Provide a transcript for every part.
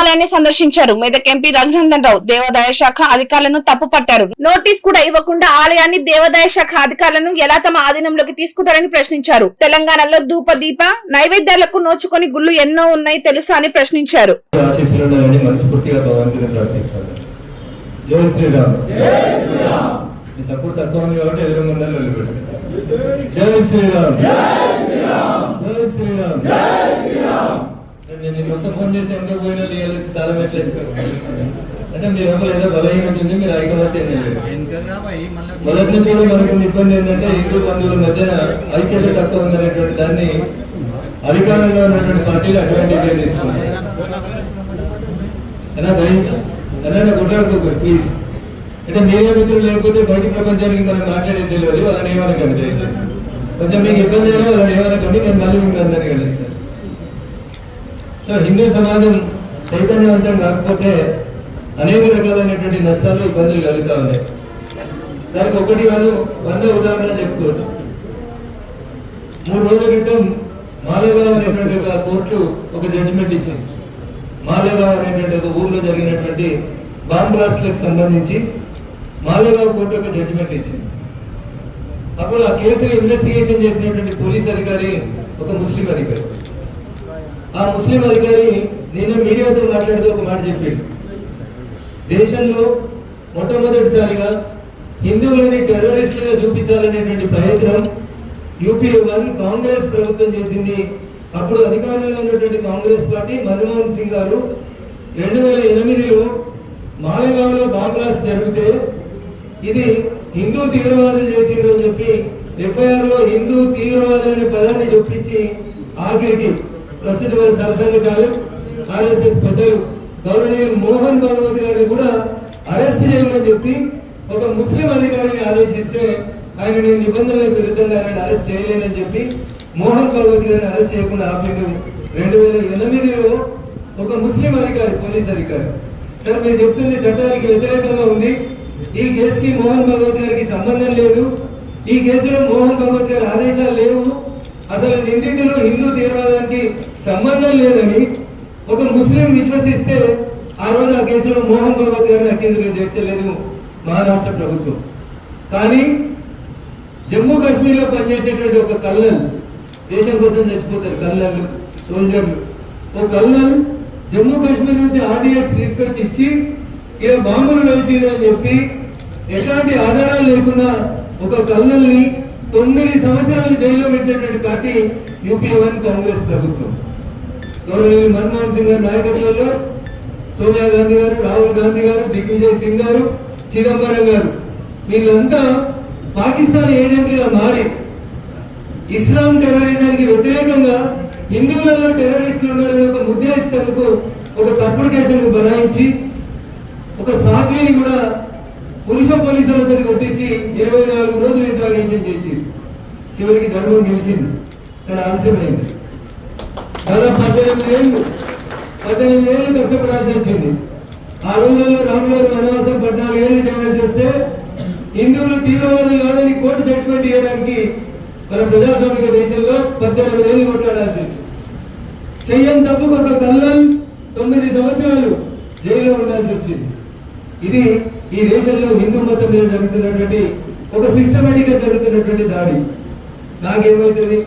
ఆలయాన్ని సందర్శించారు. మెదక్ ఎంపీ రఘునందన్ రావు దేవాదాయ శాఖ అధికారులను తప్పుపట్టారు. నోటీస్ కూడా ఇవ్వకుండా ఆలయాన్ని దేవాదాయ శాఖ అధికారులను ఎలా తమ ఆధీనంలోకి తీసుకుంటారని ప్రశ్నించారు. తెలంగాణలో ధూప దీప నైవేద్యాలకు నోచుకొని గుళ్ళు ఎన్నో ఉన్నాయి తెలుసా అని ప్రశ్నించారు. నేను మొత్తం ఫోన్ చేసి ఎందుకు పోయినా వచ్చి తాళం ఎట్లేస్తారు అంటే మీరు ఏదో బలహీనత ఉంది, మీరు ఐకమత్యం మొదటి నుంచి కూడా మనకు ఇబ్బంది ఏంటంటే హిందూ బంధువుల మధ్య ఐక్యత తక్కువ ఉందనేటువంటి దాన్ని అధికారంలో ఉన్నటువంటి పార్టీలు అటువంటి తీసుకున్నారు. గ్రహించి కొట్లాడుకోకూడదు ప్లీజ్. అంటే మీడియా మిత్రులు లేకపోతే బయట ప్రపంచానికి మనం మాట్లాడేది తెలియదు. వాళ్ళని ఏమనకండి చేయాలి, కొంచెం మీకు ఇబ్బంది అయినా వాళ్ళని ఏమనకండి, నేను మళ్ళీ మీకు అందరినీ కలుస్తాను. సో హిందూ సమాజం చైతన్యవంతం కాకపోతే అనేక రకాలైనటువంటి నష్టాలు ఇబ్బందులు కలుగుతూ ఉన్నాయి. దానికి ఒకటి కాదు 100 ఉదాహరణలు చెప్పుకోవచ్చు. 3 రోజుల క్రితం మాలేగావ్ అనేటువంటి ఒక కోర్టు ఒక జడ్జిమెంట్ ఇచ్చింది. మాలేగావ్ అనేటువంటి ఒక ఊర్లో జరిగినటువంటి బాంబ్ బ్లాస్ట్లకు సంబంధించి మాలేగావ్ కోర్టు ఒక జడ్జిమెంట్ ఇచ్చింది. అప్పుడు ఆ కేసుని ఇన్వెస్టిగేషన్ చేసినటువంటి పోలీస్ అధికారి ఒక ముస్లిం అధికారి. ఆ ముస్లిం అధికారి నిన్న మీడియాతో మాట్లాడుతూ ఒక మాట చెప్పాడు. దేశంలో మొట్టమొదటిసారిగా హిందువులని టెర్రరిస్టులుగా చూపించాలనేటువంటి ప్రయత్నం యూపీఏ 1 కాంగ్రెస్ ప్రభుత్వం చేసింది. అప్పుడు అధికారంలో ఉన్నటువంటి కాంగ్రెస్ పార్టీ మన్మోహన్ సింగ్ గారు 2008లో మాలేగావ్లో బాంబ్ బ్లాస్ట్ జరిగితే ఇది హిందూ తీవ్రవాదులు చేసిండ్రు అని చెప్పి ఎఫ్ఐఆర్ లో హిందూ తీవ్రవాదులు అనే పదాన్ని చూపించి ఆఖరికి ప్రసిద్ధ సరసంగ చాలక్ ఆర్ఎస్ఎస్ పెద్దలు గౌరవనీయులు మోహన్ భగవత్ గారిని కూడా అరెస్ట్ చేయమని చెప్పి ఒక ముస్లిం అధికారిని ఆదేశిస్తే ఆయన నేను నిబంధనలకు విరుద్ధంగా ఆయన అరెస్ట్ చేయలేనని చెప్పి మోహన్ భగవత్ గారిని అరెస్ట్ చేయకుండా ఆపిండు. 2008లో ఒక ముస్లిం అధికారి పోలీస్ అధికారి, సార్ మీరు చెప్తుంది చట్టానికి వ్యతిరేకంగా ఉంది, ఈ కేసుకి మోహన్ భగవత్ గారికి సంబంధం లేదు, ఈ కేసులో మోహన్ భగవత్ గారి ఆదేశాలు లేవు, అసలు నిందితులు హిందూ తీవ్రవాదానికి సంబంధం లేదని ఒక ముస్లిం విశ్వసిస్తే ఆ రోజు ఆ కేసులో మోహన్ భగవత్ గారిని అక్యూజ్గా చేర్చలేదు మహారాష్ట్ర ప్రభుత్వం. కానీ జమ్మూ కాశ్మీర్ లో పనిచేసేటువంటి ఒక కల్నల్, దేశం కోసం చచ్చిపోతారు కల్నల్ సోల్జర్లు, ఓ కల్నల్ జమ్మూ కాశ్మీర్ నుంచి ఆర్డీఎక్స్ తీసుకొచ్చి ఇచ్చి ఇలా బాంబులు వేల్చింది అని చెప్పి ఎలాంటి ఆధారాలు లేకుండా ఒక కల్నల్ని 9 సంవత్సరాలు జైల్లో పెట్టినటువంటి పార్టీ యూపీఏ 1 కాంగ్రెస్ ప్రభుత్వం. గౌరవనీయులు మన్మోహన్ సింగ్ గారి నాయకత్వంలో సోనియా గాంధీ గారు, రాహుల్ గాంధీ గారు, దిగ్విజయ్ సింగ్ గారు, చిదంబరం గారు వీళ్ళంతా పాకిస్తాన్ ఏజెంట్లుగా మారి ఇస్లాం టెర్రరిజానికి వ్యతిరేకంగా హిందువులలో టెర్రరిస్టులు ఉన్నారని ఒక ముద్రేసేందుకు ఒక తప్పుడు కేసులను బనాయించి ఒక సాధ్విని కూడా పురుష పోలీసులతో కొట్టించి 24 రోజులు ఇంట్రాగేషన్ చేసి చివరికి ధర్మం గెలిచింది. కానీ ఆలస్యమైంది. దాదాపు 18 ఏళ్ళు కష్టపడాల్సి వచ్చింది. ఆ రోజుల్లో రాములవారి వనవాసం 14 ఏళ్ళు చేయాల్సి వస్తే హిందువులు తీవ్రవాదులు కాదని కోర్టు జడ్జిమెంట్ ఇవ్వడానికి మన ప్రజాస్వామిక దేశంలో 18 ఏళ్ళు కొట్లాడాల్సి వచ్చింది. చెయ్యని తప్పుకు ఒక కల్నల్ 9 సంవత్సరాలు జైల్లో ఉండాల్సి వచ్చింది. ఇది ఈ దేశంలో హిందూ మతం మీద జరుగుతున్నటువంటి ఒక సిస్టమేటిక్ గా జరుగుతున్నటువంటి దాడి. నాకేమైతుంది,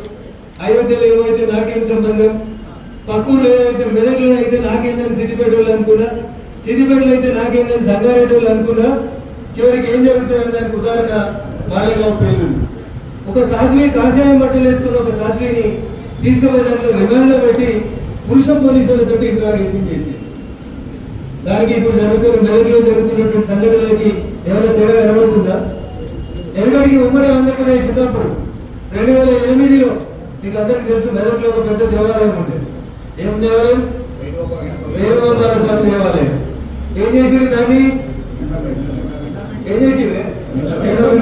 అయోధ్యలో ఏమైతే నాకేం సంబంధం, పక్కూరులో ఏమైతే మెదక్లో అయితే నాకేందని సిద్దిపేట వాళ్ళు అనుకున్నా, సిద్దిపేటలో అయితే నాకేందని సంగారెడ్డి వాళ్ళు అనుకున్నా, చివరికి ఏం జరుగుతుందని దానికి ఉదాహరణ మాలేగావ్ పేర్లు. ఒక సాధ్వి కాషాయం బట్టలు వేసుకున్న ఒక సాధ్విని తీసుకుపోయి దాంట్లో రిమాండ్ లో పెట్టి పురుష పోలీసులతో ఇంట్రాగేషన్ చేసి దానికి ఇప్పుడు జరుగుతున్న మెదక్లో జరుగుతున్నటువంటి సంఘటనలకి ఏమైనా తేడా కనబడుతుందా? ఎనగడికి ఉమ్మడి ఆంధ్రప్రదేశ్ ఉన్నప్పుడు 2008లో మీకు అందరికి తెలుసు మెదక్లో ఒక పెద్ద దేవాలయం ఉండేది. ఏం దేవాలయం? వేణుగోపాల స్వామి దేవాలయం. ఏం చేసింది దాన్ని? ఏం చేసింది?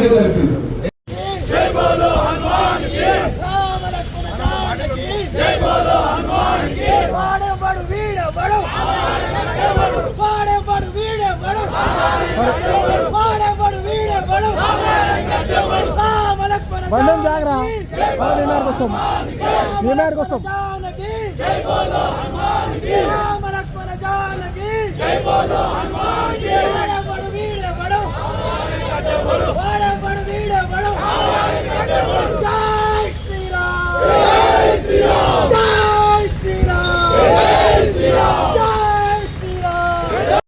కలిపి బండం జాగ్రా కోసం తెలంగాణకి